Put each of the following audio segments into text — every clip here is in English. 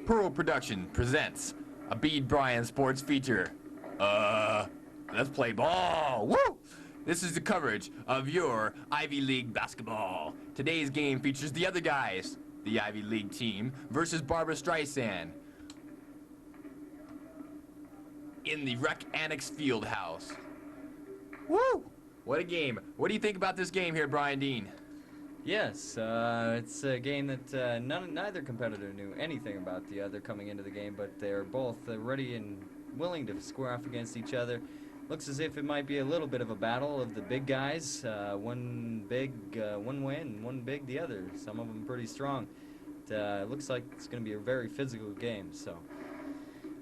Pearl Production presents a Bede Bryan sports feature. Let's play ball. Woo! This is the coverage of your Ivy League basketball. Today's game features the other guys, the Ivy League team versus Barbra Streisand in the Rec Annex Fieldhouse. Woo! What a game. What do you think about this game here, Brian Dean? Yes, it's a game that neither competitor knew anything about the other coming into the game, but they're both ready and willing to square off against each other. Looks as if it might be a little bit of a battle of the big guys. One big, one win, one big the other. Some of them pretty strong. It looks like it's going to be a very physical game, so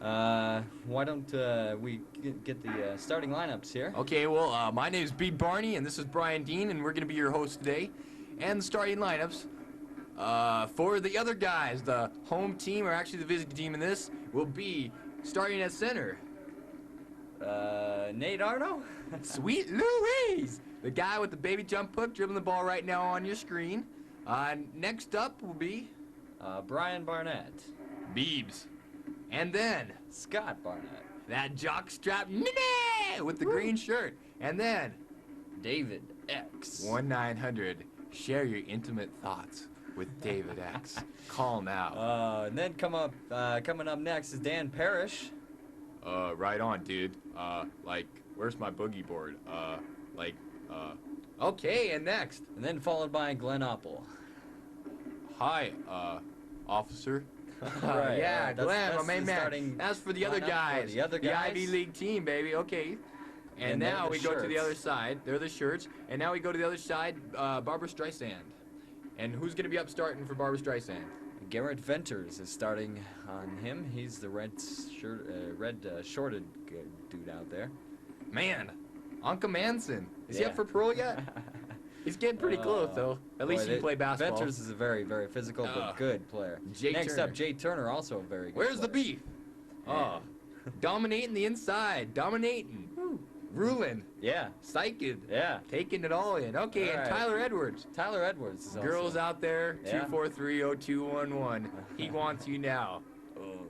why don't we get the starting lineups here? Okay, well, my name is Bede Barney, and this is Brian Dean, and we're going to be your host today. And the starting lineups for the other guys, the home team, or actually the visiting team in this, will be starting at center. Nate Arno? Sweet Louise! The guy with the baby jump hook dribbling the ball right now on your screen. Next up will be Brian Barnett. Beebs. And then Scott Barnett. that jockstrap with the green shirt. And then David X. 1-900. Share your intimate thoughts with David X. Call now. And then coming up next is Dan Parrish. Right on, dude. Where's my boogie board? Okay, and next. And then followed by Glenn Oppel. Hi, officer. Right, Yeah, that's Glenn, my the main man. starting That's for the other lineup for guys. the other guys. Ivy League team, baby. Okay. And they're now the we go to the shirts. other side. They're the shirts. And now we go to the other side, Barbra Streisand. And who's going to be up starting for Barbra Streisand? Garrett Venters is starting on him. He's the red shorted dude out there. Man, Anka Manson. Is he Yeah. up for Pearl yet? He's getting pretty close, though. At least he can play basketball. Venters is a very, very physical but good player. Jay Next Turner. up, Jay Turner, also a very good Where's the player. beef? Oh, dominating the inside. Dominating. Ruling. Yeah, Psyching. yeah. Taking it all in. Okay, All and right. Tyler Edwards. Tyler Edwards is also. Girls out there, Yeah. 243-0211. He wants you now. Oh.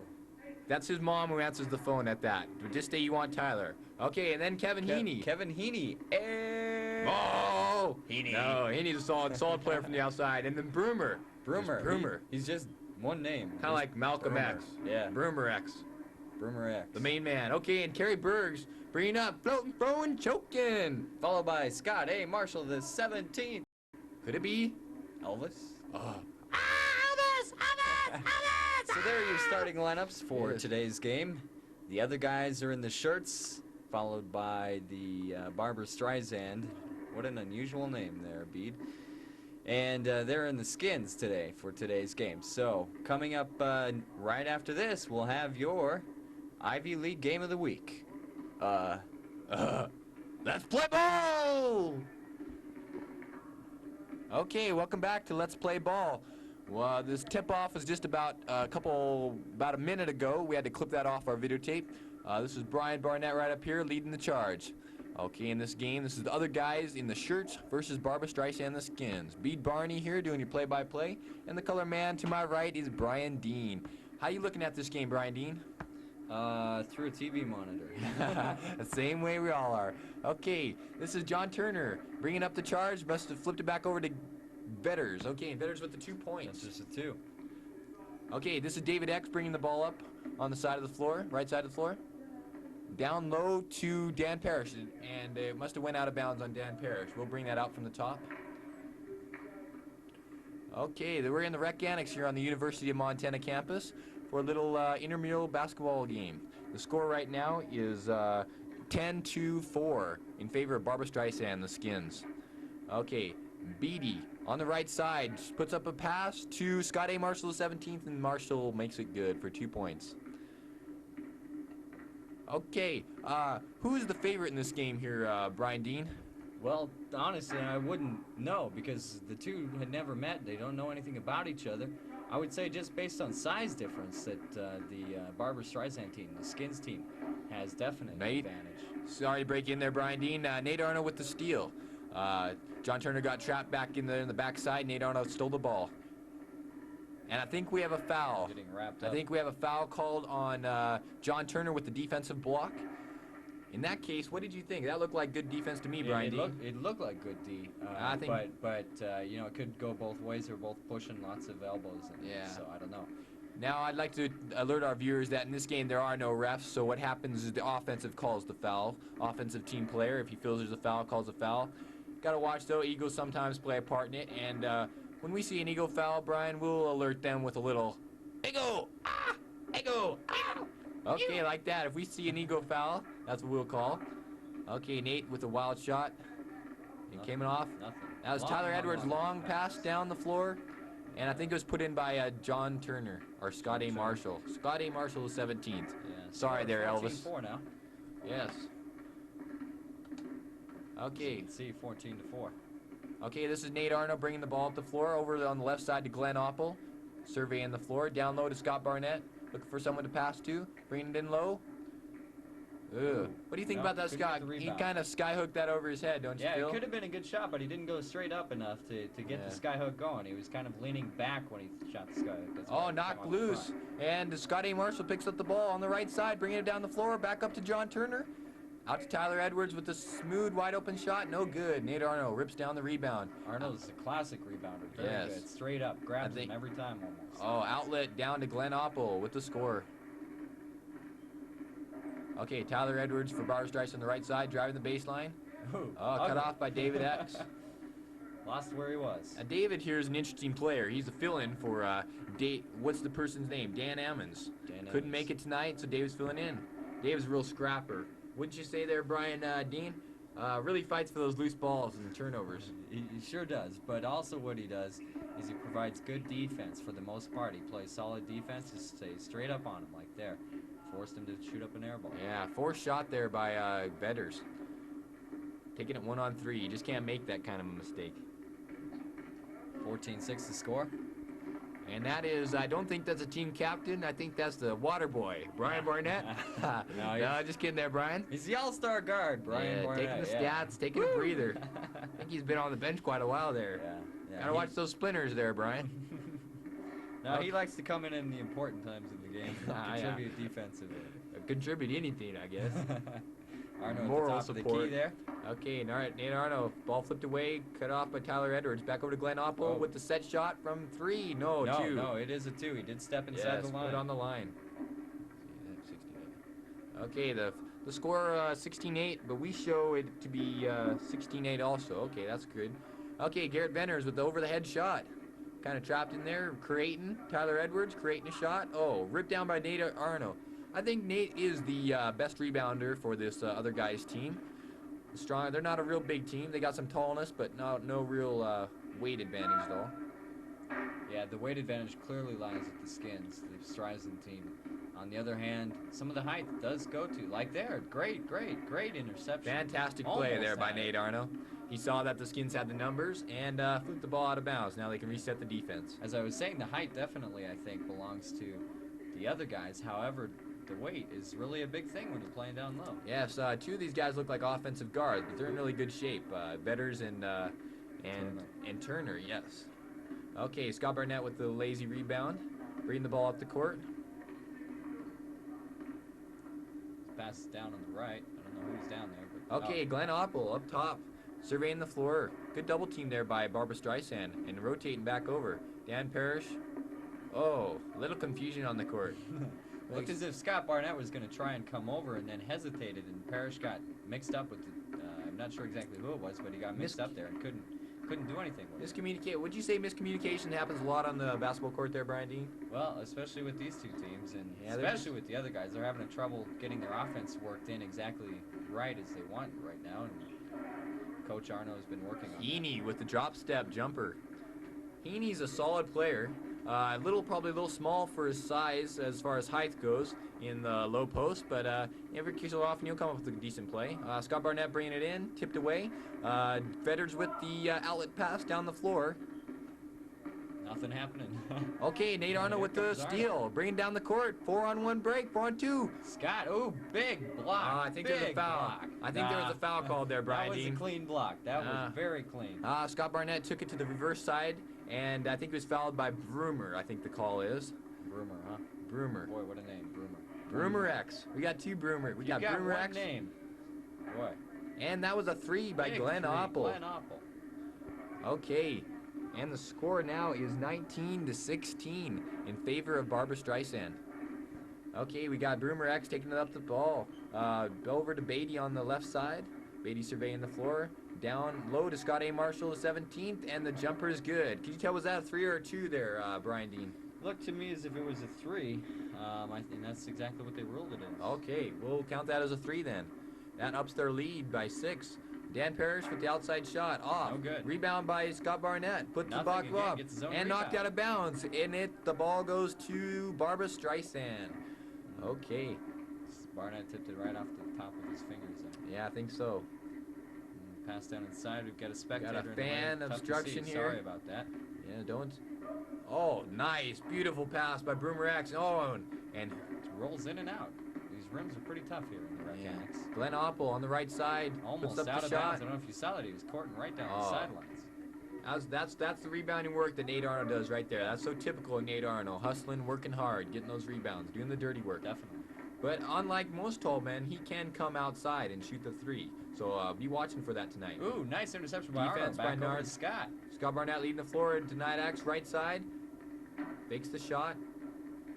That's his mom who answers the phone at that. Just say you want Tyler. Okay, and then Kevin Heaney. Kevin Heaney. Oh! Heaney. No, Heaney's a solid player from the outside. And then Broomer. Broomer. Broomer. He's just one name. Kind of like Malcolm Broomer. X. Yeah. Broomer X. Broomer X. The main man. Okay, and Kerry Bergs bringing up floating, throwing, choking. Followed by Scott A. Marshall, the 17th. Could it be? Elvis. Elvis! So there are your starting lineups for Yes. today's game. The other guys are in the shirts, followed by the Barbra Streisand. What an unusual name there, Bede. And they're in the skins today for today's game. So coming up right after this, we'll have your Ivy League Game of the Week. Let's play ball! Okay, welcome back to Let's Play Ball. Well, this tip-off was just about a minute ago. We had to clip that off our videotape. This is Brian Barnett right up here leading the charge. Okay, in this game, this is the other guys in the shirts versus Barbra Streisand the skins. Bede Barney here doing your play-by-play, and the color man to my right is Brian Dean. How you looking at this game, Brian Dean? Through a TV monitor. The same way we all are. Okay, this is John Turner bringing up the charge. Must have flipped it back over to Vetters. Okay, and Vetters with the 2 points. That's just a 2. Okay, this is David X bringing the ball up on the side of the floor, right side of the floor. Down low to Dan Parrish, and it must have went out of bounds on Dan Parrish. We'll bring that out from the top. Okay, we're in the Rec Annex here on the University of Montana campus for a little intramural basketball game. The score right now is 10-4 in favor of Barbra Streisand, the skins. Okay, Beatty on the right side puts up a pass to Scott A. Marshall, the 17th, and Marshall makes it good for 2 points. Okay, who is the favorite in this game here, Brian Dean? Well, honestly, I wouldn't know because the two had never met. They don't know anything about each other. I would say just based on size difference that the Barbra Streisand team, the skins team, has definite advantage. Sorry to break in there, Brian Dean. Nate Arno with the steal. John Turner got trapped back in the backside. Nate Arno stole the ball. And I think we have a foul. Getting wrapped I up. think we have a foul called on John Turner with the defensive block. In that case, what did you think? That looked like good defense to me, Brian D. It looked like good D. I think- but you know, it could go both ways. They're both pushing lots of elbows. And Yeah. So I don't know. Now, I'd like to alert our viewers that in this game there are no refs, so what happens is the offensive calls the foul. Offensive team player, if he feels there's a foul, calls a foul. Got to watch, though. Eagles sometimes play a part in it, and when we see an Eagle foul, Brian, we'll alert them with a little, Eagle! Ah! Eagle! Ah! Okay, like that. If we see an Eagle foul, that's what we'll call. Okay, Nate with a wild shot. It came off. Nothing. That was Tyler Edwards' long pass down the floor. And I think it was put in by John Turner, or Scott A. Marshall. Scott A. Marshall is 17th. Yeah. Sorry there, Elvis. 14-4 now. Yes. You Okay. can see 14-4. Okay, this is Nate Arno bringing the ball up the floor. Over on the left side to Glenn Oppel. Surveying the floor. Down low to Scott Barnett. Looking for someone to pass to. Bringing it in low. Ugh. What do you think No, about that, couldn't get Scott? the He rebound. kind of skyhooked that over his head, don't you Yeah, feel? it could have been a good shot, but he didn't go straight up enough to get Yeah. the skyhook going. He was kind of leaning back when he shot the skyhook. That's why Oh, it came knocked off loose. front. And Scott A. Marshall picks up the ball on the right side, bringing it down the floor. Back up to John Turner. Out to Tyler Edwards with a smooth, wide open shot. No good. Nate Arno rips down the rebound. Arnold's a classic rebounder. Very Yes. good. Straight up. Grabs think- him every time almost. Oh, outlet down to Glenn Oppel with the score. Okay, Tyler Edwards for Barbara Strice on the right side, driving the baseline. Ooh, Oh, cut ugly. off by David X. Lost where he was. Now, David here is an interesting player. He's a fill-in for, what's the person's name? Dan Ammons. Dan Couldn't Evans. make it tonight, so Dave's filling in. Dave's a real scrapper. Wouldn't you say there, Brian Dean? Really fights for those loose balls and turnovers. He sure does, but also what he does is he provides good defense for the most part. He plays solid defense, just stays straight up on him like there. Forced him to shoot up an air ball. Yeah, forced shot there by Vedders. Taking it 1-on-3. You just can't make that kind of a mistake. 14-6 to score. And that is, I don't think that's a team captain. I think that's the water boy, Brian Barnett. No, No, just kidding there, Brian. He's the all-star guard, Brian Yeah, Barnett. taking the yeah. stats, taking a breather. I think he's been on the bench quite a while there. Yeah. Gotta watch those splinters there, Brian. No, he likes to come in the important times of the game, Ah, yeah. contribute defensively. Contribute anything, I guess. Arno at Moral the top of the support. key there. Okay, all right, Nate Arno, ball flipped away, cut off by Tyler Edwards. Back over to Glenn Oppel Oh. with the set shot from 3. No, 2. No, it is a 2. He did step inside Yes, the line. put on the line. Okay, the score 16-8, but we show it to be 16-8 also. Okay, that's good. Okay, Garrett Venners with the over-the-head shot. Kind of trapped in there, creating. Tyler Edwards creating a shot. Oh, ripped down by Nate Arno. I think Nate is the best rebounder for this other guy's team. Strong. They're not a real big team. They got some tallness, but no real weight advantage though. Yeah, the weight advantage clearly lies with the Skins, the Streisand team. On the other hand, some of the height does go to, like there. Great interception. Fantastic play Almost there by had it. Nate Arno. He saw that the Skins had the numbers and flipped the ball out of bounds. Now they can reset the defense. As I was saying, the height definitely, I think, belongs to the other guys. However, the weight is really a big thing when you're playing down low. Yes, 2 of these guys look like offensive guards, but they're in really good shape. Vedders and Turner, yes. Okay, Scott Barnett with the lazy rebound, bringing the ball up the court. Pass is down on the right. I don't know who's down there. But Okay, Glenn Oppel up top, surveying the floor. Good double team there by Barbara Streisand, and rotating back over. Dan Parrish. Oh, a little confusion on the court. Looked as if Scott Barnett was going to try and come over and then hesitated, and Parrish got mixed up with the, I'm not sure exactly who it was, but he got mixed up there and couldn't do anything with it. Miscommunicate. Would you say miscommunication happens a lot on the basketball court there, Brian Dean? Well, especially with these two teams, and Yeah, they're especially with the other guys, they're having trouble getting their offense worked in exactly right as they want right now, and Coach Arno has been working on that. Heaney with the drop step jumper. Heaney's a solid player. Probably a little small for his size as far as height goes in the low post, but every so often he'll come up with a decent play. Scott Barnett bringing it in, tipped away. Vedders with the outlet pass down the floor. Nothing happening. Okay, Nate Arnold with the Here comes Arnold. steal, bringing down the court. 4-on-1 break, 4-on-2. Scott, ooh, big block. I think there's a big foul. block. I think there was a foul called there, Brian That was Dean. a clean block. That was very clean. Scott Barnett took it to the reverse side, and I think it was fouled by Broomer, I think the call is. Broomer, huh? Broomer. Boy, what a name, Broomer. Broomer X. We got 2 Broomer. We got Broomer one X. name. Boy. And that was a 3 by Big Glenn three, Oppel. Glenn Oppel. Okay. And the score now is 19-16 in favor of Barbara Streisand. Okay, we got Broomer X taking it up the ball. Over to Beatty on the left side. Beatty surveying the floor. Down low to Scott A. Marshall, the 17th, and the jumper is good. Can you tell, was that a 3 or a 2 there, Brian Dean? Looked to me as if it was a 3. I think that's exactly what they ruled it as. Okay, we'll count that as a 3 then. That ups their lead by 6. Dan Parrish with the outside shot off. No good. Rebound by Scott Barnett. Put the Nothing block again, up gets his own and knocked rebound. out of bounds. And the ball goes to Barbara Streisand. Okay. Barnett tipped it right off the top of his fingers there. Yeah, I think so. Pass down inside. We've got a spectator. Got a in the fan way. Tough to obstruction see. here. Sorry about that. Yeah, don't. Oh, nice. Beautiful pass by Broomer X. Oh, and It rolls in and out. These rims are pretty tough here in the yeah. Recanics. Glenn Oppel on the right side. Almost puts up out the of shot. bounds. I don't know if you saw that. He was courting right down the Oh. sidelines. That's the rebounding work that Nate Arnold does right there. That's so typical of Nate Arnold. Hustling, working hard, getting those rebounds, doing the dirty work. Definitely. But unlike most tall men, he can come outside and shoot the 3. So be watching for that tonight. Ooh, nice interception by Defense Arnold. by Back over Nard. to Scott. Scott Barnett leading the floor to Nidax, right side. Fakes the shot.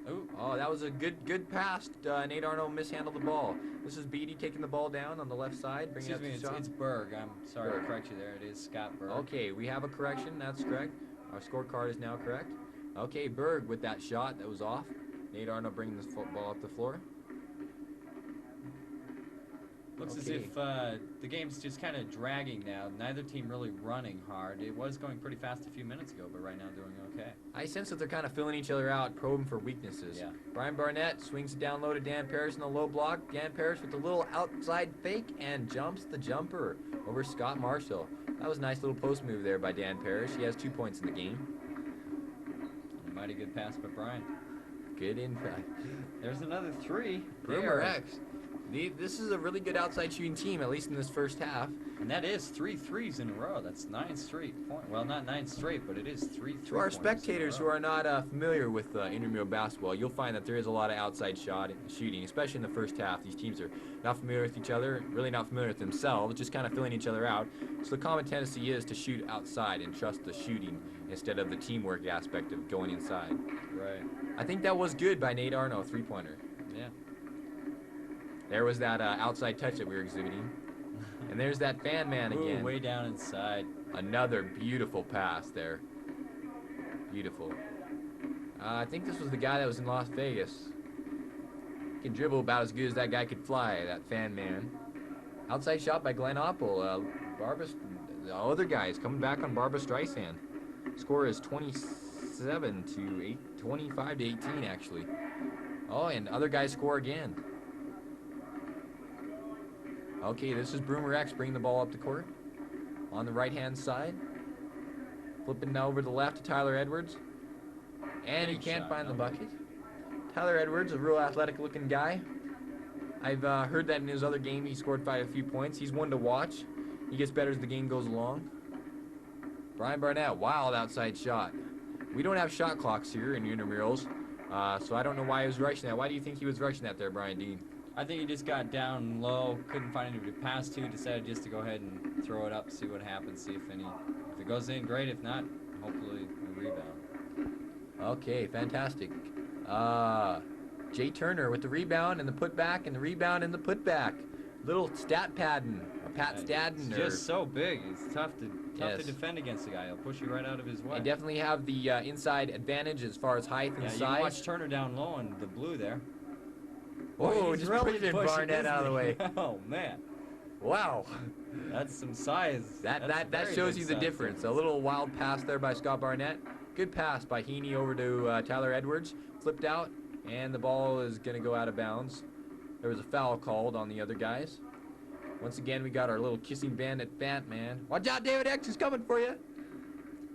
Ooh. Oh, that was a good pass. Nate Arnold mishandled the ball. This is Beatty taking the ball down on the left side, bringing Excuse me, up the shot. it's Berg. I'm sorry Berg. to correct you there. It is Scott Berg. Okay, we have a correction. That's correct. Our scorecard is now correct. Okay, Berg with that shot that was off. Nate Arnold bringing this football up the floor. Looks as Okay. if the game's just kind of dragging now. Neither team really running hard. It was going pretty fast a few minutes ago, but right now doing okay. I sense that they're kind of filling each other out, probing for weaknesses. Yeah. Brian Barnett swings it down low to Dan Parrish in the low block. Dan Parrish with a little outside fake and jumps the jumper over Scott Marshall. That was a nice little post move there by Dan Parrish. He has 2 points in the game. A mighty good pass by Brian. Good impact. There's another 3. Broomer X. This is a really good outside shooting team, at least in this first half. And that is 3 threes in a row. That's 9 straight point. Well, not 9 straight, but it is 3 To our spectators who are not familiar with intramural basketball, you'll find that there is a lot of outside shooting, especially in the first half. These teams are not familiar with each other, really not familiar with themselves, just kind of filling each other out. So the common tendency is to shoot outside and trust the shooting instead of the teamwork aspect of going inside. Right. I think that was good by Nate Arnold, three-pointer. Yeah. There was that outside touch that we were exhibiting. And there's that fan man again. Ooh, way down inside. Another beautiful pass there. Beautiful. I think this was the guy that was in Las Vegas. He can dribble about as good as that guy could fly, that fan man. Outside shot by Glenn Oppel. The other guy is coming back on Barbara Streisand. Score is 25 to 18 actually. Oh, and other guys score again. Okay, this is Broomer X bringing the ball up the court. On the right-hand side. Flipping now over to the left to Tyler Edwards. And he Big can't shot, find the no. bucket. Tyler Edwards, a real athletic-looking guy. I've heard that in his other game he scored quite a few points. He's one to watch. He gets better as the game goes along. Brian Barnett, wild outside shot. We don't have shot clocks here in intramurals, so I don't know why he was rushing that. Why do you think he was rushing that there, Brian Dean? I think he just got down low, couldn't find anybody to pass to, decided just to go ahead and throw it up, see what happens, see if it goes in, great. If not, hopefully a rebound. Okay, fantastic. Jay Turner with the rebound and the putback and the rebound and the putback. Little stat padding, or Pat Stadden. He's or just so big. It's tough to Yes. defend against the guy. He'll push you right out of his way. They definitely have the inside advantage as far as height and Yeah, you size. can watch Turner down low in the blue there. Oh, He's just really pushing pushing, Barnett out of the way. isn't he? Oh man, Wow. that's some size. That That's very shows big you the size difference. A little wild pass there by Scott Barnett. Good pass by Heaney over to Tyler Edwards. Flipped out, and the ball is going to go out of bounds. There was a foul called on the other guys. Once again, we got our little kissing bandit Fat Man. Watch out, David X is coming for you.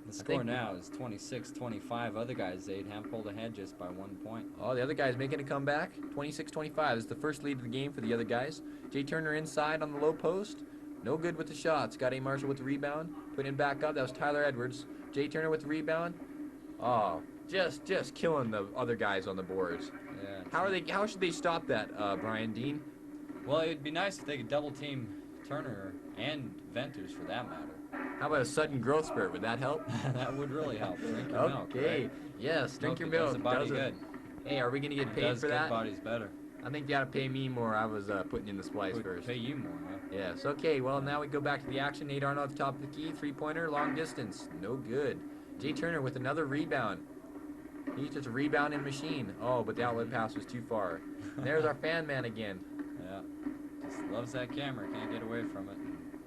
The score think- now is 26-25. Other guys, they have pulled ahead just by 1 point. Oh, the other guy's making a comeback. 26-25. This is the first lead of the game for the other guys. Jay Turner inside on the low post. No good with the shot. Scott A. Marshall with the rebound. Putting it back up. That was Tyler Edwards. Jay Turner with the rebound. Oh, just killing the other guys on the boards. Yeah. How should they stop that, Brian Dean? Well, it'd be nice if they could double team Turner and Venters for that matter. How about a sudden growth spurt? Would that help? That would really help. Drink your milk. Okay. Right? Yes, drink your Does milk. the body Does it? good. Hey, are we gonna get It paid does for good that? bodies better. I think you gotta pay me more. I was putting in the splice Would first. pay you more, huh? Yes. Okay. Well, now we go back to the action. Nate Arnold at the top of the key. Three-pointer, long distance. No good. Jay Turner with another rebound. He's just a rebounding machine. Oh, but the outlet pass was too far. And there's our fan man again. Yeah. Just loves that camera. Can't get away from it.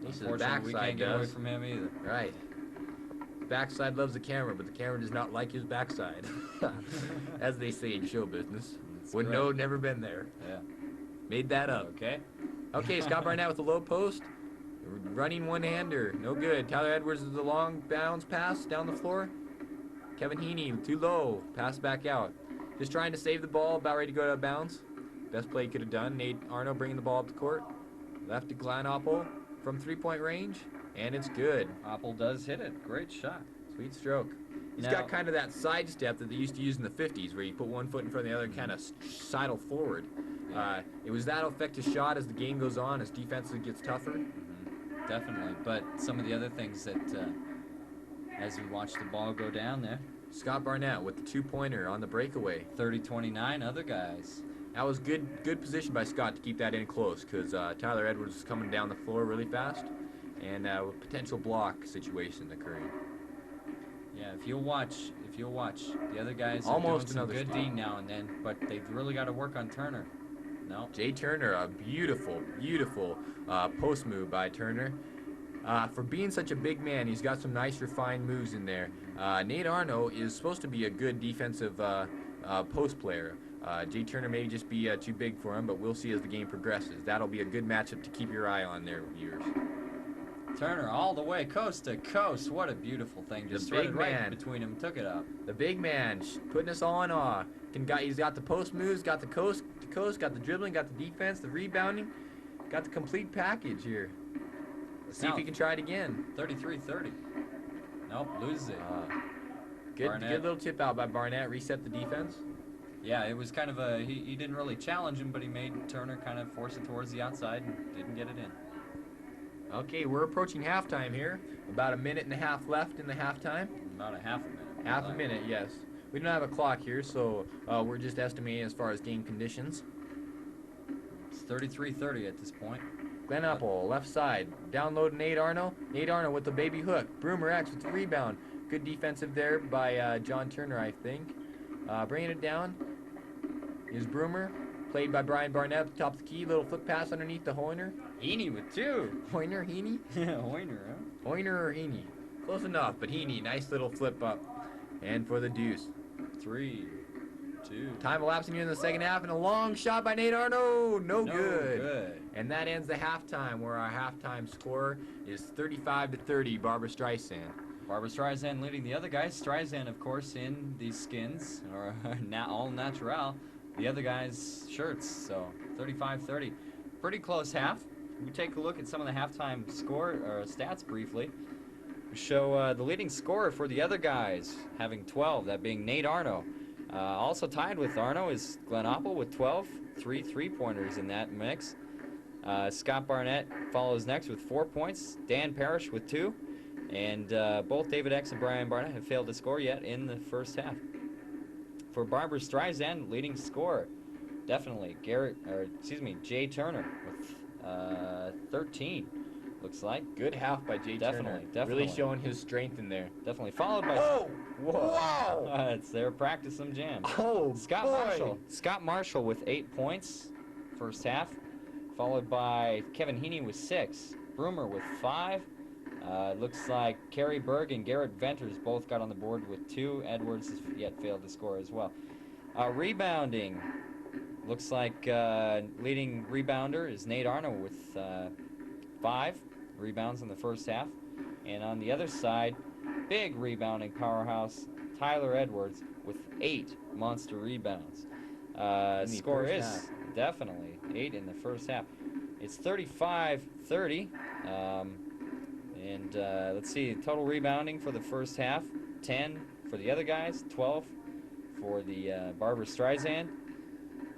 He says Unfortunately, we backside can't get away does. from him either. Right. Backside loves the camera, but the camera does not like his backside. As they say in show business. That's Would correct. know, never been there. Yeah. Made that up. Okay. Okay, Scott Barnett with the low post. Running one-hander. No good. Tyler Edwards with the long bounce pass down the floor. Kevin Heaney, too low. Pass back out. Just trying to save the ball, about ready to go out of bounds. Best play he could have done. Nate Arno bringing the ball up the court. Left to Glenn Opel from three-point range. And it's good. Apple does hit it. Great shot. Sweet stroke. He's Now- got kind of that sidestep that they used to use in the 50s where you put one foot in front of the other and kind of sidle forward. It was that effective shot as the game goes on, as defense gets tougher. Definitely. But some of the other things that, as we watch the ball go down there, Scott Barnett with the two-pointer on the breakaway. 30-29, other guys. That was good position by Scott to keep that in close because Tyler Edwards was coming down the floor really fast and a potential block situation occurring. Yeah, if you'll watch, the other guys are Almost doing some another good steal. D now and then, but they've really got to work on Turner. No. Jay Turner, a beautiful post move by Turner. For being such a big man, he's got some nice refined moves in there. Nate Arno is supposed to be a good defensive post player. Jay Turner may just be too big for him, but we'll see as the game progresses. That'll be a good matchup to keep your eye on there, viewers. Turner all the way coast to coast. What a beautiful thing. Just The big threaded right man. between them. Took it up. The big man putting us all in awe. He's got the post moves, got the coast to coast, got the dribbling, got the defense, the rebounding, got the complete package here. Let's see if Now- he can try it again. 33-30. Nope, loses it. Good Barnett. little tip out by Barnett. Reset the defense. Yeah, it was kind of a, he didn't really challenge him, but he made Turner kind of force it towards the outside and didn't get it in. Okay, we're approaching halftime here. About a minute and a half left in the halftime. About a half a minute. Half a minute, yes. We don't have a clock here, so we're just estimating as far as game conditions. It's 33-30 at this point. Glenn Apple, left side. Down low to Nate Arno. Nate Arno with the baby hook. Broomer X with the rebound. Good defensive there by John Turner, I think. Bringing it down is Broomer. Played by Brian Barnett at the top of the key. Little flip pass underneath the Hoyner. Heaney with two. Hoyner, Heaney? Yeah, Hoyner, huh? Hoyner or Heaney? Close enough, but Heaney, nice little flip up. And for the deuce. 3, 2. Time elapsing here in the second half, and a long shot by Nate Arno. No good. And that ends the halftime, where our halftime score is 35-30, Barbara Streisand. Barbara Streisand leading the other guys. Streisand, of course, in these skins, or all natural. The other guys' shirts, so 35-30. Pretty close half. We take a look at some of the halftime score or stats briefly. We show the leading scorer for the other guys having 12, that being Nate Arno. Also tied with Arno is Glenn Opel with 12, 3 3-pointers in that mix. Scott Barnett follows next with 4 points. Dan Parrish with 2. And both David X and Brian Barnett have failed to score yet in the first half. For Barbara Streisand, leading scorer, definitely Jay Turner with 13. Looks like Good half by Jay Turner. Definitely. Really showing his strength in there. definitely followed by. Oh! Whoa! Wow! It's their practice some jam. Oh, Scott Marshall with 8 points, first half, followed by Kevin Heaney with 6, Broomer with 5. Looks like Kerry Berg and Garrett Venters both got on the board with 2. Edwards has yet failed to score as well. Rebounding, looks like leading rebounder is Nate Arno with 5 rebounds in the first half. And on the other side, big rebounding powerhouse, Tyler Edwards, with 8 monster rebounds. In the Score first is half. definitely 8 in the first half. It's 35-30. Let's see, total rebounding for the first half, 10 for the other guys, 12 for the Barbara Streisand.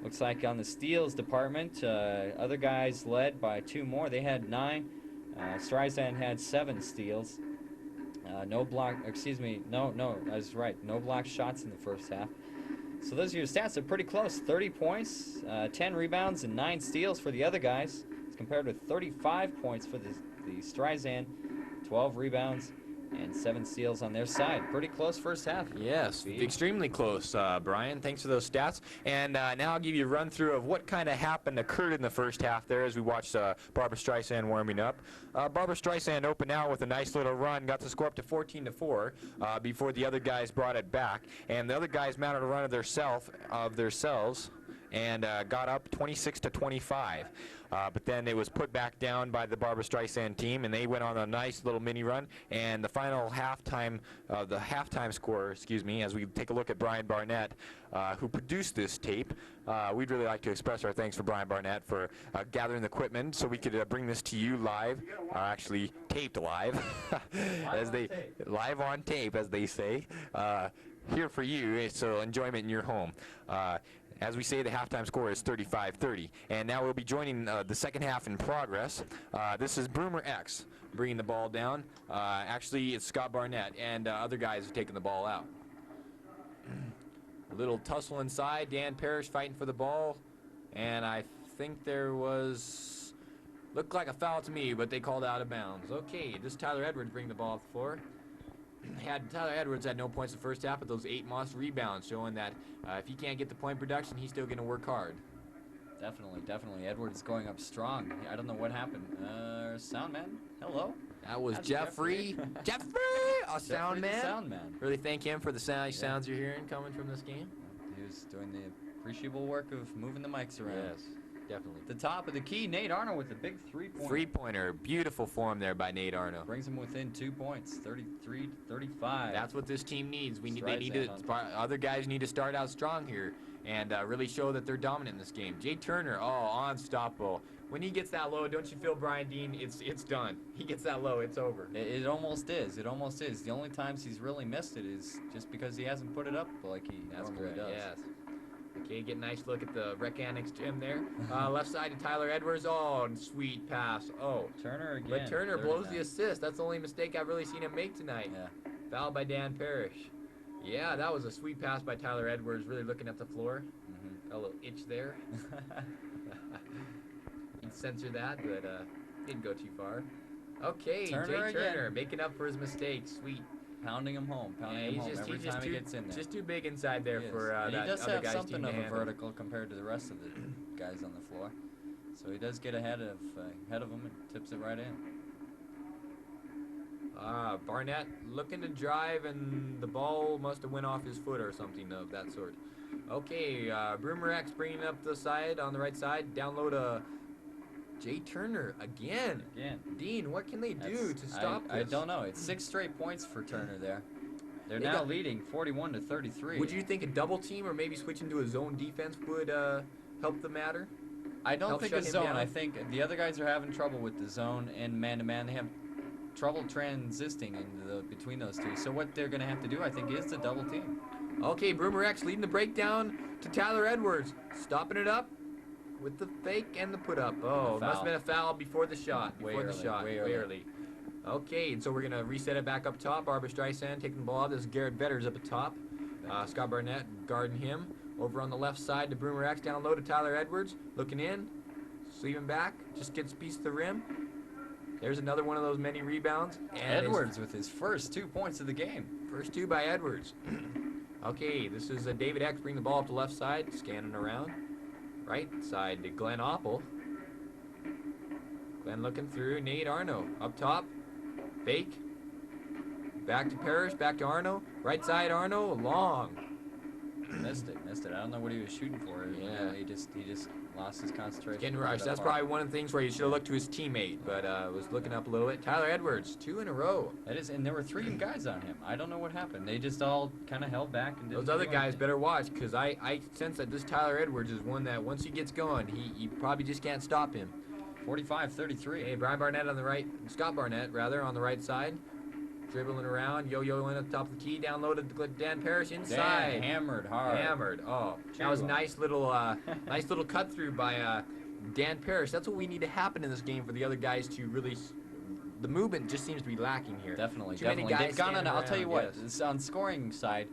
Looks like on the steals department, other guys led by 2 more. They had 9. Streisand had 7 steals. No block, no, I was right. No block shots in the first half. So those are your stats. They're pretty close. 30 points, 10 rebounds, and 9 steals for the other guys. It's compared with 35 points for the Streisand, 12 rebounds, and 7 steals on their side. Pretty close first half. Yes, Speed. extremely close, Brian. Thanks for those stats. And now I'll give you a run through of what kind of occurred in the first half there as we watched Barbara Streisand warming up. Barbara Streisand opened out with a nice little run, got the score up to 14-4 before the other guys brought it back. And the other guys mounted a run of themselves and got up 26-25. But then it was put back down by the Barbara Streisand team, and they went on a nice little mini run. And the final halftime score, as we take a look at Brian Barnett, who produced this tape. We'd really like to express our thanks for Brian Barnett for gathering the equipment so we could bring this to you live, actually taped live, live on tape, as they say, here for you. So enjoyment in your home. As we say, the halftime score is 35-30. And now we'll be joining the second half in progress. This is Broomer X bringing the ball down. Actually, it's Scott Barnett, and other guys are taking the ball out. A little tussle inside. Dan Parrish fighting for the ball. And I think looked like a foul to me, but they called out of bounds. Okay, this is Tyler Edwards bringing the ball off the floor. Tyler Edwards had no points in the first half, but those 8 monster rebounds, showing that if he can't get the point production, he's still going to work hard. Definitely. Edwards going up strong. I don't know what happened. Sound man, hello. That was Jeffrey. Jeffrey, our sound man. Sound man. Really thank him for the sounds you're hearing coming from this game. He was doing the appreciable work of moving the mics around. Yes, definitely. The top of the key, Nate Arno with the big 3-pointer. Three-pointer, beautiful form there by Nate Arno. Brings him within 2 points, 33-35. That's what this team needs. Other guys need to start out strong here and really show that they're dominant in this game. Jay Turner, unstoppable. When he gets that low, don't you feel, Brian Dean? It's done. He gets that low, it's over. It almost is. The only times he's really missed it is just because he hasn't put it up like he normally does. Yes. Okay, get a nice look at the Rec Annex gym there. Left side to Tyler Edwards. Oh, sweet pass. Oh. Turner again. But Turner blows the assist. That's the only mistake I've really seen him make tonight. Yeah. Foul by Dan Parrish. Yeah, that was a sweet pass by Tyler Edwards, really looking at the floor. Mm-hmm. A little itch there. He'd censor that, but didn't go too far. Okay, Jay Turner making up for his mistake. Sweet. Pounding him home every time he gets in there. Just too big inside there for that other guy's team to handle. He does have something of a vertical compared to the rest of the guys on the floor. So he does get ahead of him and tips it right in. Barnett looking to drive, and the ball must have went off his foot or something of that sort. Okay, Broomer X bringing up the side on the right side. Down low to Jay Turner again. Dean, what can they do to stop this? I don't know. It's 6 straight points for Turner there. They're now leading 41-33. Would you think a double team or maybe switching to a zone defense would help the matter? I don't think a zone. I think the other guys are having trouble with the zone and man-to-man. They have trouble transiting between those two. So what they're going to have to do, I think, is the double team. Okay, Broomer X leading the breakdown to Tyler Edwards. Stopping it up with the fake and the put up. Oh, must have been a foul before the shot. Way early. Okay, and so we're going to reset it back up top. Barbara Streisand taking the ball. This is Garrett Vetters up at top. Scott Barnett guarding him. Over on the left side to Broomer X. Down low to Tyler Edwards. Looking in. Sleeving back. Just gets a piece of the rim. There's another one of those many rebounds. And Edwards with his first 2 points of the game. First 2 by Edwards. Okay, this is David X bringing the ball up to the left side. Scanning around. Right side to Glenn Oppel. Glenn looking through. Nate Arno up top. Fake. Back to Parrish. Back to Arno. Right side Arno. Long. Missed it. I don't know what he was shooting for. Yeah. He just lost his concentration. Getting put it rushed. up That's hard. probably one of the things where he should have looked to his teammate, but was looking up a little bit. Tyler Edwards, 2 in a row. That is, and there were 3 guys on him. I don't know what happened. They just all kind of held back and didn't Those other do guys anything. better watch, because I sense that this Tyler Edwards is one that once he gets going, he probably just can't stop him. 45-33. Hey, Brian Barnett on the right, Scott Barnett, rather, on the right side. Dribbling around, yo-yoing at the top of the key, down low to Dan Parrish inside. Dan hammered hard. Hammered. Oh, that was a nice little cut through by Dan Parrish. That's what we need to happen in this game for the other guys to really. The movement just seems to be lacking here. Definitely, Too many definitely. guys They've gone on. standing I'll tell you around, what. yes. This, on scoring side,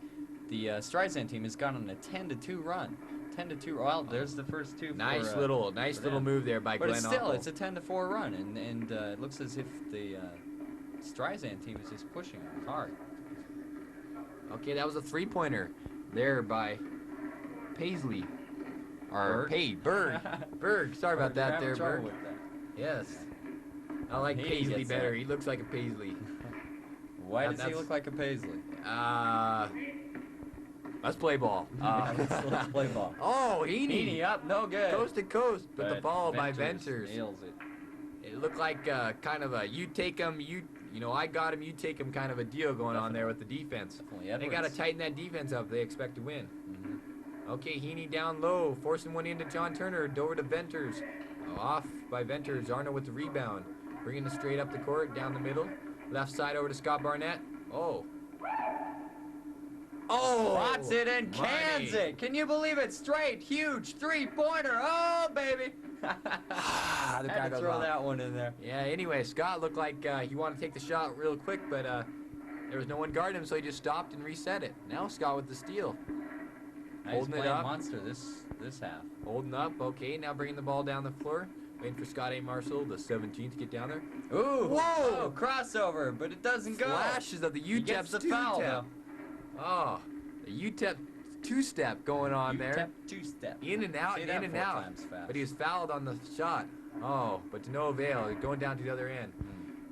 the Streisand team has gone on a 10-2 run. 10-2. Well, there's the first 2. Nice for, little for them. move there by But Glenn it's still, Oppel. it's a 10-4 run, and it looks as if the Streisand team is just pushing hard. Okay, that was a 3-pointer there by Paisley. Or Berg? Berg. Berg. Sorry about You're that having there, trouble Berg. with that. Yes. I like He Paisley gets better. it. He looks like a Paisley. Why does he that's- look like a Paisley? Let's play ball. Let's play ball. Oh, Heaney Heaney. up, no good. Coast to coast, but the ball by Venters Venters. nails it. It looked like kind of a you take him, you know, I got him, you take him kind of a deal going on there with the defense. Definitely They Edwards. got to tighten that defense up if they expect to win. Mhm. Okay, Heaney down low, forcing one into John Turner, over to Venters. Off by Venters, Arno with the rebound. Bringing it straight up the court, down the middle. Left side over to Scott Barnett. Oh. Oh! Spots it and cans money. it. Can you believe it? Straight, huge 3-pointer. Oh, baby. The guy Had to goes throw off. that one in there. Yeah, anyway, Scott looked like he wanted to take the shot real quick, but there was no one guarding him, so he just stopped and reset it. Now Scott with the steal. He's Holding it playing up. monster this half. Holding up, okay, now bringing the ball down the floor. Waiting for Scott A. Marshall, the 17th, to get down there. Ooh, Whoa! Oh, crossover, but it doesn't go. Flashes of the He gets UTEP the foul, two-step. Oh, the UTEP two-step going on there. Tap two-step. In and out, Say in that and 4 out. times fast. But he was fouled on the shot. Oh, but to no avail. Going down to the other end.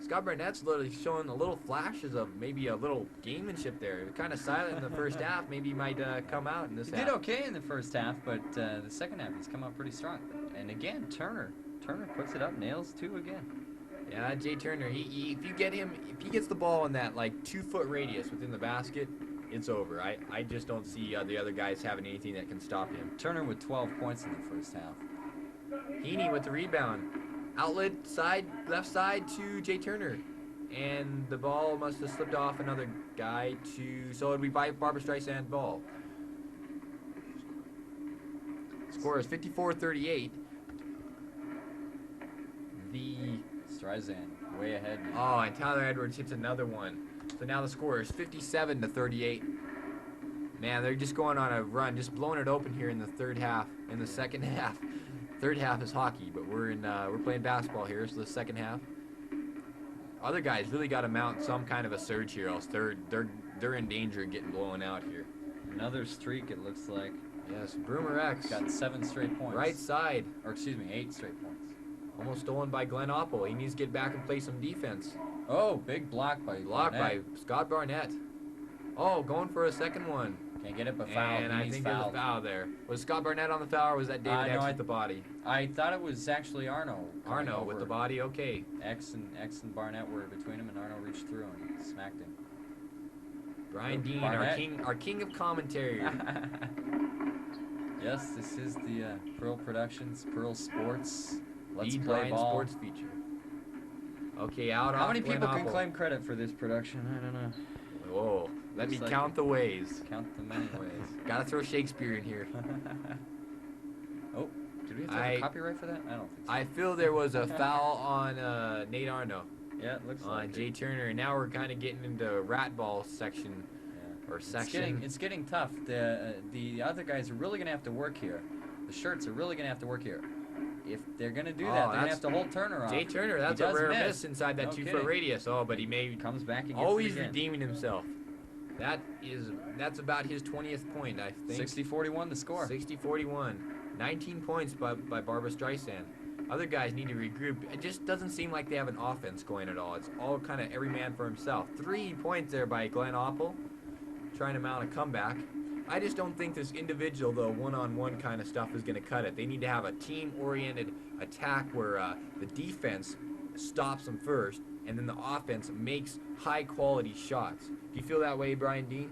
Scott Barnett's literally showing a little flashes of maybe a little gamemanship there. Kind of silent in the first half. Maybe he might come out in this He half. did okay in the first half, but the second half he's come out pretty strong. And again, Turner puts it up, nails 2 again. Yeah, Jay Turner. He if you get him, if he gets the ball in that like 2-foot radius within the basket, it's over. I just don't see the other guys having anything that can stop him. Turner with 12 points in the first half. Heaney with the rebound. Outlet side, left side to Jay Turner. And the ball must have slipped off another guy so it'd be Barbara Streisand ball. Score is 54-38. The Streisand way ahead now. Oh, and Tyler Edwards hits another one. So now the score is 57-38. Man, they're just going on a run, just blowing it open here in the second half. Third half is hockey, but we're playing basketball here, so the second half. Other guys really got to mount some kind of a surge here, else they're in danger of getting blown out here. Another streak, it looks like. Yes, Broomer X. Got 7 straight points. Right side. Or excuse me, 8 straight points. Almost stolen by Glenn Oppel. He needs to get back and play some defense. Oh, big block by Blocked by Barnett. Scott Barnett. Oh, going for a second one. Can't get it, but foul. And I think there's a foul there. Was Scott Barnett on the foul, or was that David X no, with the body? I thought it was actually Arno. coming Arno with over. the body, okay. X and Barnett were between him, and Arno reached through and smacked him. Brian Dean, Barnett. our king of commentary. Yes, this is the Pearl Productions, Pearl Sports. Let's The play Brian ball. Sports feature. Okay, out How off many Glenn people can Oppel. claim credit for this production? I don't know. Whoa, let me Looks like count it. the ways. Count the many ways. Gotta throw Shakespeare in here. Oh, did we have to have a copyright for that? I don't think so. I feel there was a foul on Nate Arno, Yeah, it looks on like Jay it. Turner, and now we're kind of getting into rat ball section. Yeah. Or It's section. getting tough. The other guys are really gonna have to work here. The shirts are really gonna have to work here. If they're gonna do Oh, that, they're gonna that's- have to hold Turner off. Jay Turner, that's He a does rare miss. miss inside that No 2-foot kidding. radius. Oh, but he may Comes back and gets always it again. redeeming himself. That's about his 20th point, I think. 60-41 the score. 60-41. 19 points by Barbara Streisand. Other guys need to regroup. It just doesn't seem like they have an offense going at all. It's all kind of every man for himself. 3 points there by Glenn Oppel, trying to mount a comeback. I just don't think this individual, though, one-on-one kind of stuff is going to cut it. They need to have a team-oriented attack where the defense stops them first, and then the offense makes high-quality shots. Do you feel that way, Brian Dean?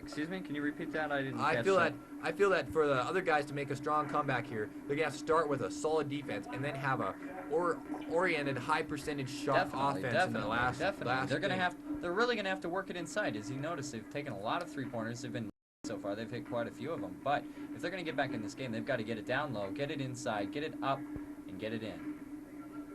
Excuse me, can you repeat that? I didn't I catch feel that. I feel that for the other guys to make a strong comeback here, they're gonna have to start with a solid defense and then have a oriented high percentage shot offense in the last. They're really gonna have to work it inside. As you notice, they've taken a lot of 3-pointers. They've been so far. They've hit quite a few of them. But if they're gonna get back in this game, they've got to get it down low, get it inside, get it up, and get it in.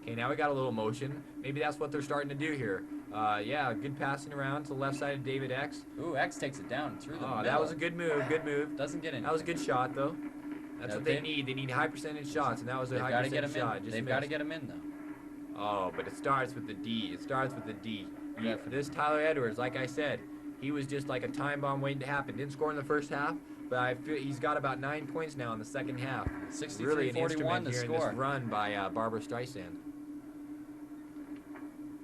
Okay, now we got a little motion. Maybe that's what they're starting to do here. Yeah, good passing around to the left side of David X. Ooh, X takes it down through the middle. Oh, that was a good move. Good move. Doesn't get in. That was a good shot, though. That's No, what they need. They need high percentage shots, and that was a They've high got to get percentage him shot. in. Just They've got to missed. get him in though. Oh, but it starts with the D. It starts with the D. Definitely. This Tyler Edwards, like I said, he was just like a time bomb waiting to happen. Didn't score in the first half, but I feel he's got about 9 points now in the second half. 63-41 Really an instrument to here in score. this run by Barbara Streisand.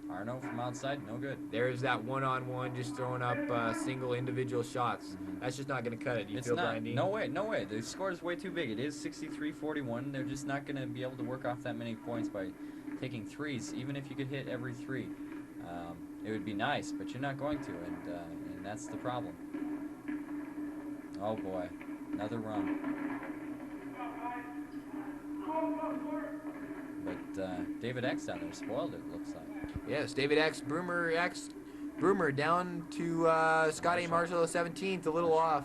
Arno from outside, no good. There's that one-on-one, just throwing up single individual shots. That's just not going to cut it. Do you It's feel, not. Brian Dean? No way, no way. The score is way too big. It is 63-41. They're just not going to be able to work off that many points by taking threes. Even if you could hit every three, it would be nice, but you're not going to, and that's the problem. Oh boy, another run. But David X down there spoiled it, looks like. Yes, David X, Broomer down to Scotty Marshall, the 17th, a little off.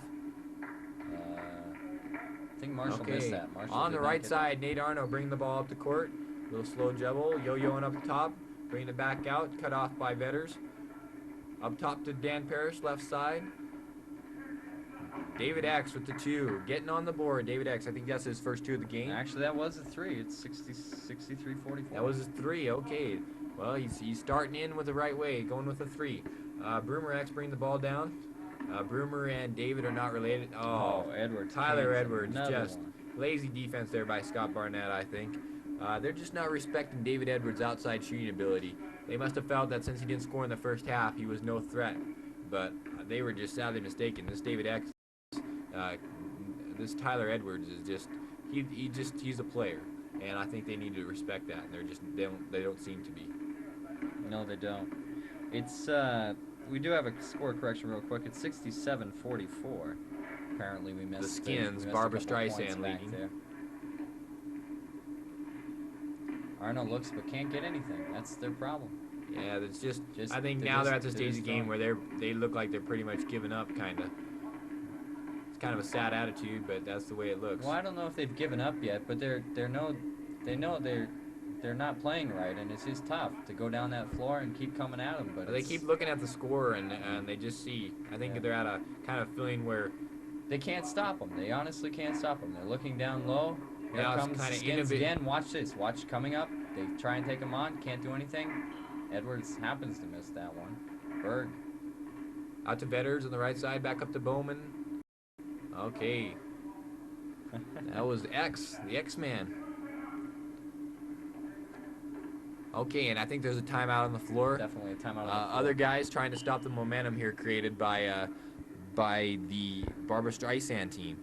I think Marshall missed Okay, that. Marshall on did the not right get side, Nate Arno bringing the ball up the court. Little slow dribble, yo-yoing up top, bringing it back out, cut off by Vetters. Up top to Dan Parrish, left side. David X with the 2, getting on the board. David X, I think that's his first 2 of the game. Actually, that was a 3. It's 63-44. That was his 3, okay. Well, he's starting in with the right way, going with a 3. Broomer X bringing the ball down. Broomer and David are not related. Oh, Edwards. Tyler Edwards, Another just one. lazy defense there by Scott Barnett, I think. They're just not respecting David Edwards' outside shooting ability. They must have felt that since he didn't score in the first half, he was no threat. But they were just sadly mistaken. This David X, this Tyler Edwards is just he's a player, and I think they need to respect that. And they don't seem to be. No, they don't. It's we do have a score correction real quick. It's 67-44. Apparently we missed The Skins, we missed a Barbara couple points Streisand back leading. there. Arno looks but can't get anything. That's their problem. Yeah, that's just I think they're now they're just- at the they're stage of the just game throwing. where they look like they're pretty much giving up, kind of. It's kind of a sad attitude, but that's the way it looks. Well, I don't know if they've given up yet, but they know they're not playing right, and it's just tough to go down that floor and keep coming at them. But They it's- keep looking at the score and they just see. I think Yeah. they're at a kind of feeling where They can't stop them. They honestly can't stop them. They're looking down low. Here Now it's comes kinda Skins again. Watch this. Watch coming up. They try and take him on. Can't do anything. Edwards happens to miss that one. Berg. out to Vetters on the right side, back up to Bowman. Okay, that was X, the X-Man. Okay, and I think there's a timeout on the floor. Definitely a timeout. on the floor. Other guys trying to stop the momentum here created by the Barbara Streisand team.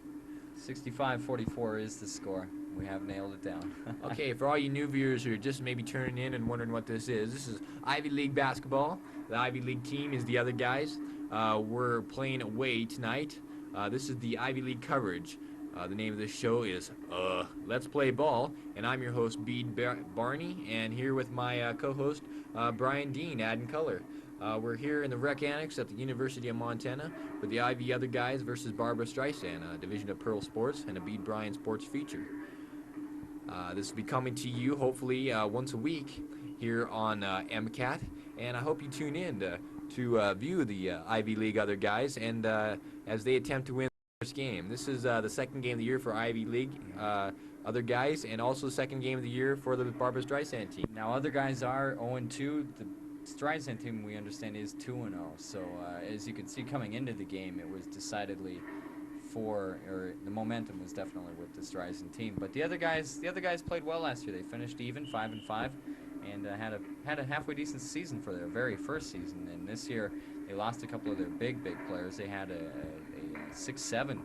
65-44 is the score. We have nailed it down. Okay, for all you new viewers who are just maybe turning in and wondering what this is Ivy League basketball. The Ivy League team is the other guys. We're playing away tonight. This is the Ivy League coverage. The name of this show is Let's Play Ball, and I'm your host, Bede Barney, and here with my co-host, Brian Dean, adding color. We're here in the Rec Annex at the University of Montana with the Ivy Other Guys versus Barbara Streisand, a division of Pearl Sports and a Bede Bryan Sports feature. This will be coming to you hopefully once a week here on MCAT, and I hope you tune in to view the Ivy League Other Guys and as they attempt to win the first game. This is the second game of the year for Ivy League Other Guys, and also the second game of the year for the Barbara Streisand team. Now, other guys are 0-2. The Streisand team, we understand, is 2-0. So, as you can see coming into the game, it was decidedly the momentum was definitely with the Streisand team. But the other guys played well last year. They finished even, 5-5, and had a halfway decent season for their very first season. And this year, They lost a couple of their big players. They had a 6'7"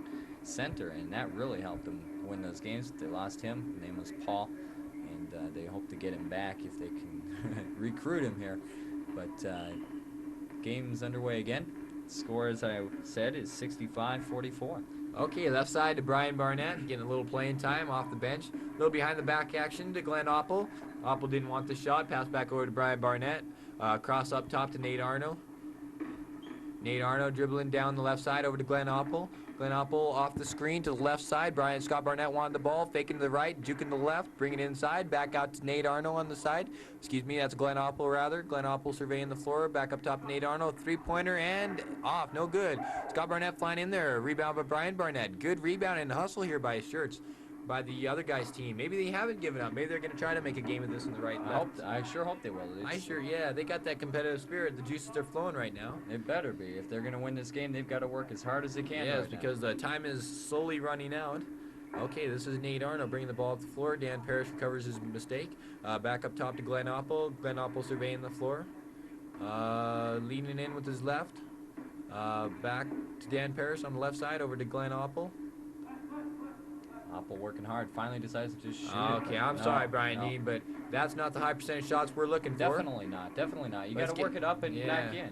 center, and that really helped them win those games. They lost him. His name was Paul, and they hope to get him back if they can recruit him here. But game's underway again. Score, as I said, is 65-44. Okay, left side to Brian Barnett, getting a little playing time off the bench. A little behind the back action to Glenn Oppel. Oppel didn't want the shot. Pass back over to Brian Barnett. Cross up top to Nate Arno. Nate Arno dribbling down the left side over to Glenn Oppel. Glenn Oppel off the screen to the left side. Scott Barnett wanted the ball, faking to the right, juking to the left, bringing it inside, back out to Nate Arno on the side. Excuse me, that's Glenn Oppel rather. Glenn Oppel surveying the floor, back up top to Nate Arno, three-pointer and off, no good. Scott Barnett flying in there, rebound by Brian Barnett. Good rebound and hustle here by Shirts, by the other guy's team. Maybe they haven't given up. Maybe they're going to try to make a game of this in the right net. I sure hope they will. Yeah, they got that competitive spirit. The juices are flowing right now. It better be. If they're going to win this game, they've got to work as hard as they can. Yes, right because the time is slowly running out. Okay, this is Nate Arno bringing the ball up the floor. Dan Parrish recovers his mistake. Back up top to Glenn Oppel. Glenn Oppel surveying the floor. Leaning in with his left. Back to Dan Parrish on the left side, over to Glenn Oppel. Oppel working hard. Finally decides to just shoot. Okay, I'm sorry, Brian Dean, but that's not the high percentage shots we're looking for. Definitely not. Definitely not. You got to work it up and back in.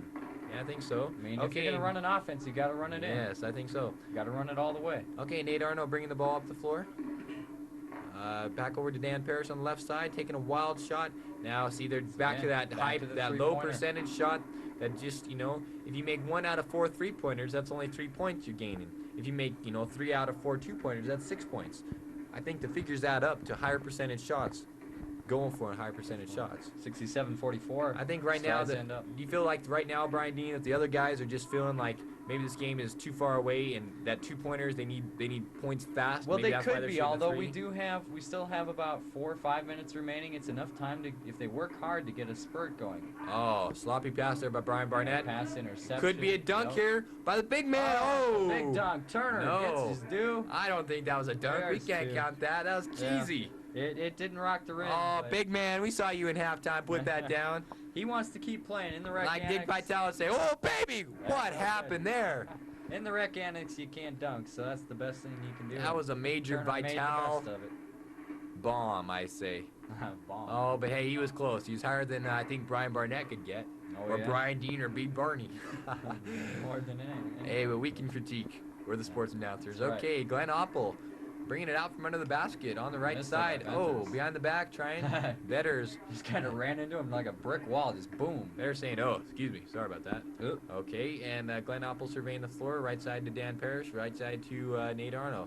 Yeah, I think so. I mean, if you're going to run an offense, you got to run it in. Yes, I think so. You got to run it all the way. Okay, Nate Arno bringing the ball up the floor. Back over to Dan Parrish on the left side, taking a wild shot. Now, see, they're back to that low percentage shot that just, if you make 1 out of 4 3-pointers, that's only 3 points you're gaining. If you make, 3 out of 4 2-pointers, that's 6 points. I think the figures add up to higher percentage shots. Going for high percentage shots. 67-44. I think right now, do you feel like right now, Brian Dean, that the other guys are just feeling like maybe this game is too far away and that 2-pointers, they need points fast? Well, maybe they could be, although we still have about 4 or 5 minutes remaining. It's enough time to, if they work hard, to get a spurt going. Oh, sloppy pass there by Brian Barnett. Pass interception. Could be a dunk here by the big man. Oh, big dunk. Turner gets his due. I don't think that was a dunk. We can't count that. That was cheesy. It didn't rock the rim. Oh, big man, we saw you in halftime. Put that down. He wants to keep playing in the rec like annex. Dick Vitale say, oh, baby, what happened there? In the rec annex, you can't dunk, so that's the best thing you can do. That was a major Vitale bomb, I say. Bomb. Oh, but hey, he was close. He was higher than I think Brian Barnett could get. Oh, or Brian Dean or Big Barney. More than anything. Hey, but we can critique. We're the sports announcers. That's okay, right. Glenn Oppel. Bringing it out from under the basket on the right side. Oh, behind the back, trying. Vetters. Just kind of ran into him like a brick wall. Just boom. They're saying, oh, excuse me. Sorry about that. Oop. Okay, and Glenn Oppel surveying the floor. Right side to Dan Parrish. Right side to Nate Arno.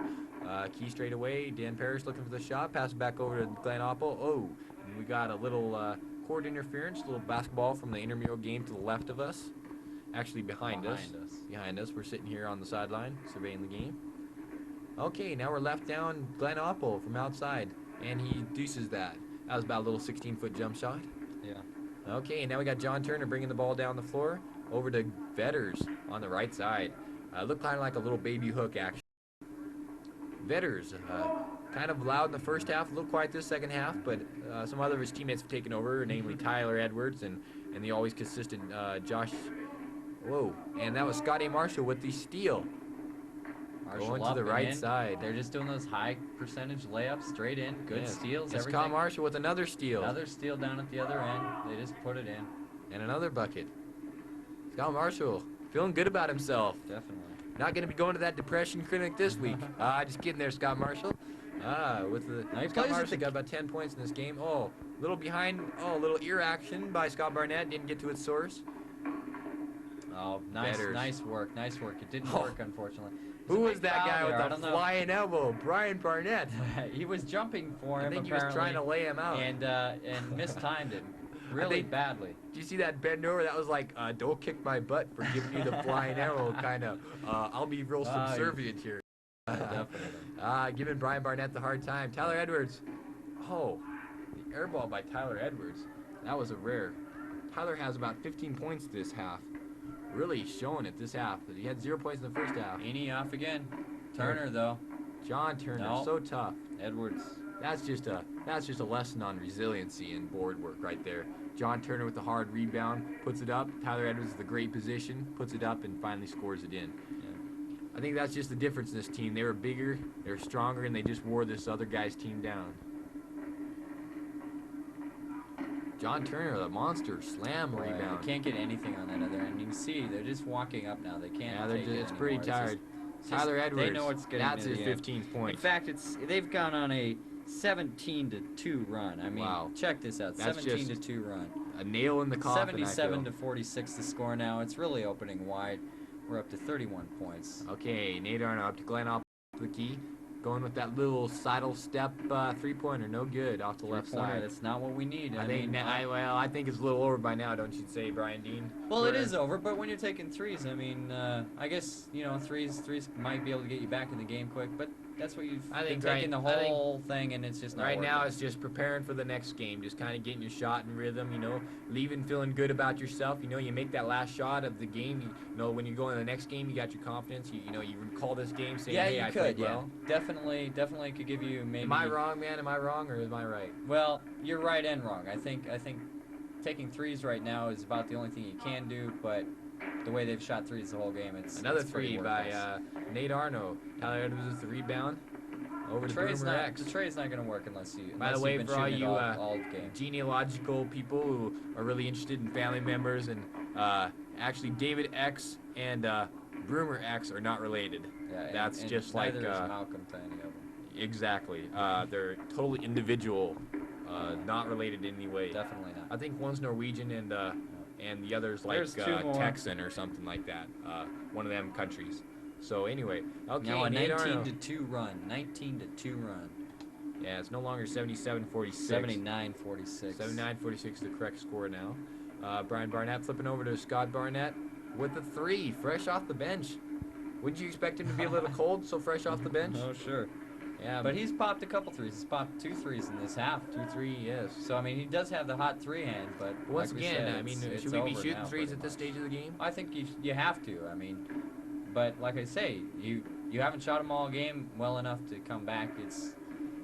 Key straight away. Dan Parrish looking for the shot. Pass it back over to Glenn Oppel. Oh, and we got a little court interference. A little basketball from the intramural game to the left of us. Actually, behind us. Behind us. We're sitting here on the sideline surveying the game. Okay, now we're left down Glenn Oppel from outside, and he deuces that. That was about a little 16-foot jump shot. Yeah. Okay, now we got John Turner bringing the ball down the floor over to Vetters on the right side. Looked kind of like a little baby hook action. Vetters, kind of loud in the first half, a little quiet this second half, but some other of his teammates have taken over, namely Tyler Edwards and the always consistent Josh. Whoa, and that was Scotty Marshall with the steal. Going to the right side. They're just doing those high percentage layups straight in. Good steals. And Scott Marshall with another steal. Another steal down at the other end. They just put it in. And another bucket. Scott Marshall feeling good about himself. Definitely. Not going to be going to that depression clinic this week. Just kidding there, Scott Marshall. With the Scott Marshall got about 10 points in this game. Oh, little behind. Oh, little ear action by Scott Barnett. Didn't get to its source. Oh, nice work. Nice work. It didn't work, unfortunately. Who was that guy with the flying elbow? Brian Barnett. He was jumping for him. I think he was trying to lay him out. And mistimed it really badly. Do you see that bend over? That was like, don't kick my butt for giving you the flying arrow kind of. I'll be real subservient here. Definitely. Giving Brian Barnett the hard time. Tyler Edwards. Oh, the air ball by Tyler Edwards. That was a rare. Tyler has about 15 points this half. Really showing it this half. He had 0 points in the first half. Aney off again. Turner though. John Turner, so tough. Edwards. That's just a lesson on resiliency and board work right there. John Turner with the hard rebound, puts it up. Tyler Edwards with a great position, puts it up, and finally scores it in. I think that's just the difference in this team. They were bigger, they were stronger, and they just wore this other guy's team down. John Turner, the monster, slam rebound. They can't get anything on that other end. You can see they're just walking up now. They can't. Yeah, take it's it pretty anymore. tired. It's Tyler Edwards, They know it's getting that's to his the end. 15th point. In fact, they've gone on a 17-2 run. I mean, Wow. check this out. That's 17-2 run. A nail in the coffin. 77 to 46 the score now. It's really opening wide. We're up to 31 points. Okay, Nate Arno up to Glenn off the key. Going with that little sidle step three-pointer. No good off the left Three-pointer, side. That's not what we need. I think I think it's a little over by now, don't you say, Brian Dean? Well, it is over, but when you're taking threes, I mean, I guess, threes might be able to get you back in the game quick, but that's what you've been taking the whole thing, and it's just not Right working. now, it's just preparing for the next game, just kind of getting your shot in rhythm, leaving feeling good about yourself. You make that last shot of the game. When you go in the next game, you got your confidence. You recall this game saying, yeah, hey, I played well. Definitely could give you maybe. Am I wrong, man? Am I wrong, or am I right? Well, you're right and wrong. I think taking threes right now is about the only thing you can do, but the way they've shot threes the whole game, it's Another pretty three by worthless. Nate Arno. Tyler Edwards with the rebound. Over to Boomer X. The trade's not going to work unless you. By the unless way, you've been for all shooting you it all game. genealogical people who are really interested in family members, and actually David X and Broomer X are not related. Yeah, That's and just neither like is Malcolm to any of them. Exactly. They're totally individual, not related in any way. Definitely not. I think one's Norwegian and the other's like There's two more. Texan or something like that. One of them countries. So anyway, okay. Now a Nate Arno. 19-2 run. 19-2 run. Yeah, it's no longer 77-46. 79-46. 79-46 is the correct score now. Brian Barnett flipping over to Scott Barnett with a three, fresh off the bench. Wouldn't you expect him to be a little cold, so fresh off the bench? Oh, sure. Yeah, But he's popped a couple threes. He's popped 2 threes in this half. 2-3, yes. So, I mean, he does have the hot three hand, but Once like we again, said, I mean, it's should we be over shooting now, threes pretty at this much. stage of the game? I think you have to. I mean, but like I say, you haven't shot them all game well enough to come back.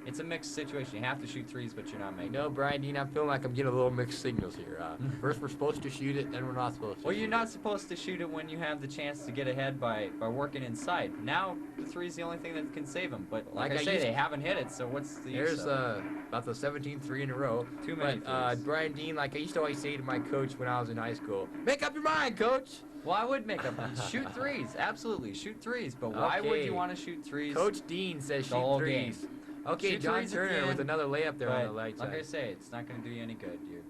It's a mixed situation. You have to shoot threes, but you're not making. Brian Dean, I'm feeling like I'm getting a little mixed signals here. First we're supposed to shoot it, then we're not supposed to. Well, you're not supposed to shoot it when you have the chance to get ahead by working inside. Now the three's the only thing that can save them. But like I say, they haven't hit it, so what's the use There's of it? about the 17th three in a row. Too many But threes. Brian Dean, like I used to always say to my coach when I was in high school, make up your mind, coach. Well, I would make up. Shoot threes, absolutely. Shoot threes, but why would Okay. you want to shoot threes? Coach Dean says The whole shoot threes. game. Okay, Shoot John threes at the Turner with end, another layup there on the right like I side. say, it's not going to do you any good. You're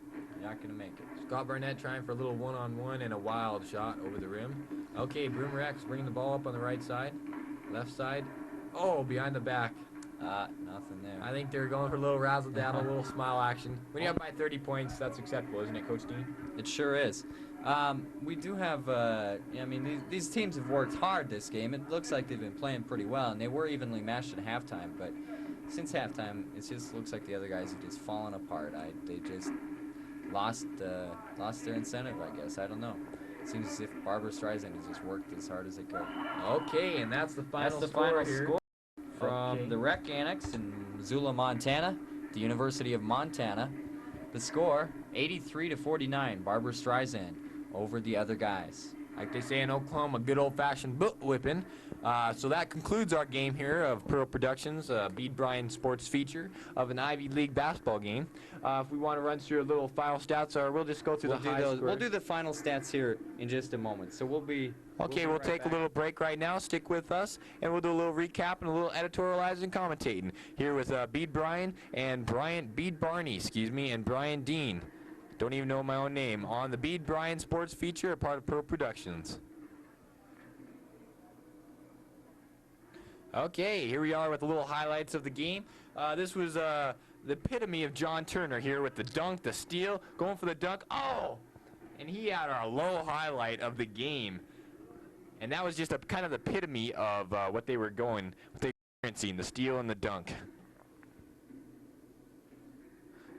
not going to make it. Scott Barnett trying for a little one-on-one and a wild shot over the rim. Okay, Broomer X bringing the ball up on the right side. Left side. Oh, behind the back. Nothing there. I think they're going for a little razzle-dazzle, a little smile action. When you're up by 30 points, that's acceptable, isn't it, Coach Dean? It sure is. We do have, I mean, these teams have worked hard this game. It looks like they've been playing pretty well, and they were evenly matched at halftime, but since halftime, it just looks like the other guys have just fallen apart. They just lost their incentive, I guess. I don't know. It seems as if Barbara Streisand has just worked as hard as they could. Okay, and that's the final That's the score final here. score from Okay. the Rec Annex in Missoula, Montana, the University of Montana. The score, 83-49, Barbara Streisand over the other guys. Like they say in Oklahoma, good old-fashioned butt whipping. So that concludes our game here of Pearl Productions, Bede Bryan Sports feature of an Ivy League basketball game. If we want to run through a little final stats, or we'll just go through the high scores. We'll do the final stats here in just a moment. So we'll be. Okay, we'll take a little break right now. Stick with us, and we'll do a little recap and a little editorializing and commentating here with Bede Bryan and Bede Barney, and Brian Dean. Don't even know my own name on the Bede Bryan Sports feature, a part of Pearl Productions. Okay, here we are with the little highlights of the game. This was the epitome of John Turner here with the dunk, the steal, going for the dunk. Oh! And he had our low highlight of the game. And that was just a kind of the epitome of what they were experiencing, the steal and the dunk.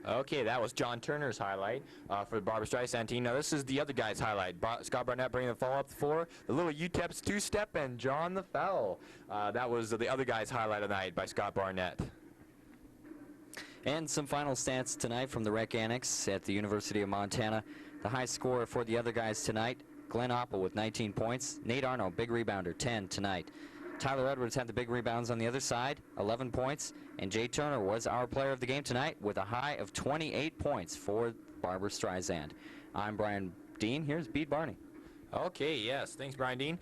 Okay, that was John Turner's highlight for the Barbara Streisand team. Now this is the other guy's highlight. Scott Barnett bringing the ball up the floor, the little UTEP's two-step, and John the foul. That was the other guy's highlight of the night by Scott Barnett. And some final stats tonight from the Rec Annex at the University of Montana. The high scorer for the other guys tonight, Glenn Oppel with 19 points. Nate Arno, big rebounder, 10 tonight. Tyler Edwards had the big rebounds on the other side, 11 points. And Jay Turner was our player of the game tonight with a high of 28 points for Barbara Streisand. I'm Brian Dean. Here's Bede Barney. Okay, yes. Thanks, Brian Dean.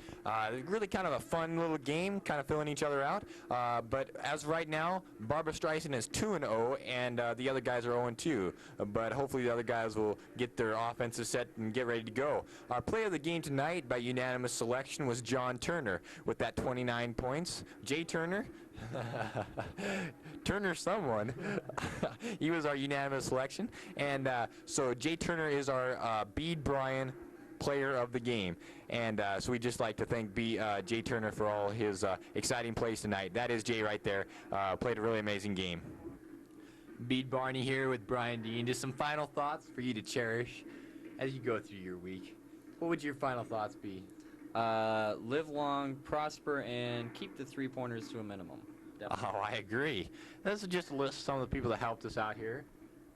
Really kind of a fun little game, kind of filling each other out. But as right now, Barbara Streisand is 2-0, and the other guys are 0-2. But hopefully the other guys will get their offensive set and get ready to go. Our player of the game tonight by unanimous selection was John Turner with that 29 points. Jay Turner. Turner someone. He was our unanimous selection. And so Jay Turner is our Bede Brian player of the game, and so we'd just like to thank Jay Turner for all his exciting plays tonight. That is Jay right there. Played a really amazing game. Bede Barney here with Brian Dean. Just some final thoughts for you to cherish as you go through your week. What would your final thoughts be? Live long, prosper, and keep the three-pointers to a minimum. Definitely. Oh, I agree. This is just a list of some of the people that helped us out here.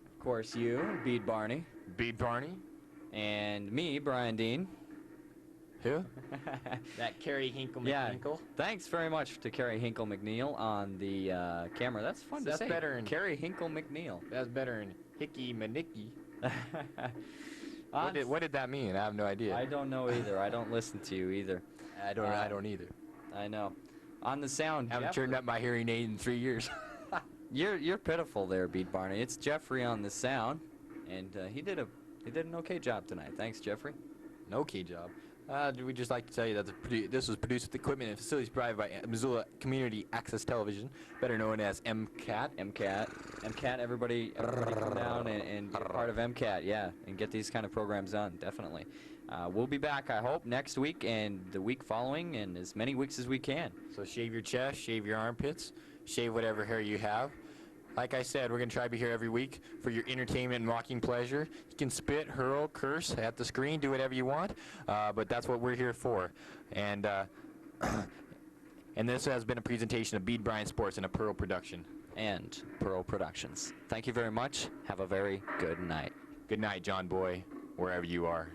Of course, you, Bede Barney. Bede Barney. And me, Brian Dean. Who? That Carrie Hinkle Yeah. McNichol. Thanks very much to Carrie Hinkle McNeil on the camera. That's fun to That's say. better than- Carrie Hinkle McNeil. That's better than Hickey Manicki. On- What did that mean? I have no idea. I don't know either. I don't listen to you either. I don't either. I know. On the sound, I haven't Jeffrey. turned up my hearing aid in 3 years. You're pitiful there, Bede Barney. It's Jeffrey on the sound, and he did an okay job tonight. Thanks, Jeffrey. An okay job. We'd just like to tell you that this was produced with equipment and facilities provided by Missoula Community Access Television, better known as MCAT. MCAT. Everybody come down and be a part of MCAT, yeah, and get these kind of programs on, definitely. We'll be back, I hope, next week and the week following, and as many weeks as we can. So shave your chest, shave your armpits, shave whatever hair you have. Like I said, we're going to try to be here every week for your entertainment and mocking pleasure. You can spit, hurl, curse at the screen, do whatever you want, but that's what we're here for. And and this has been a presentation of Bede Brian Sports and a Pearl production. And Pearl Productions. Thank you very much. Have a very good night. Good night, John Boy, wherever you are.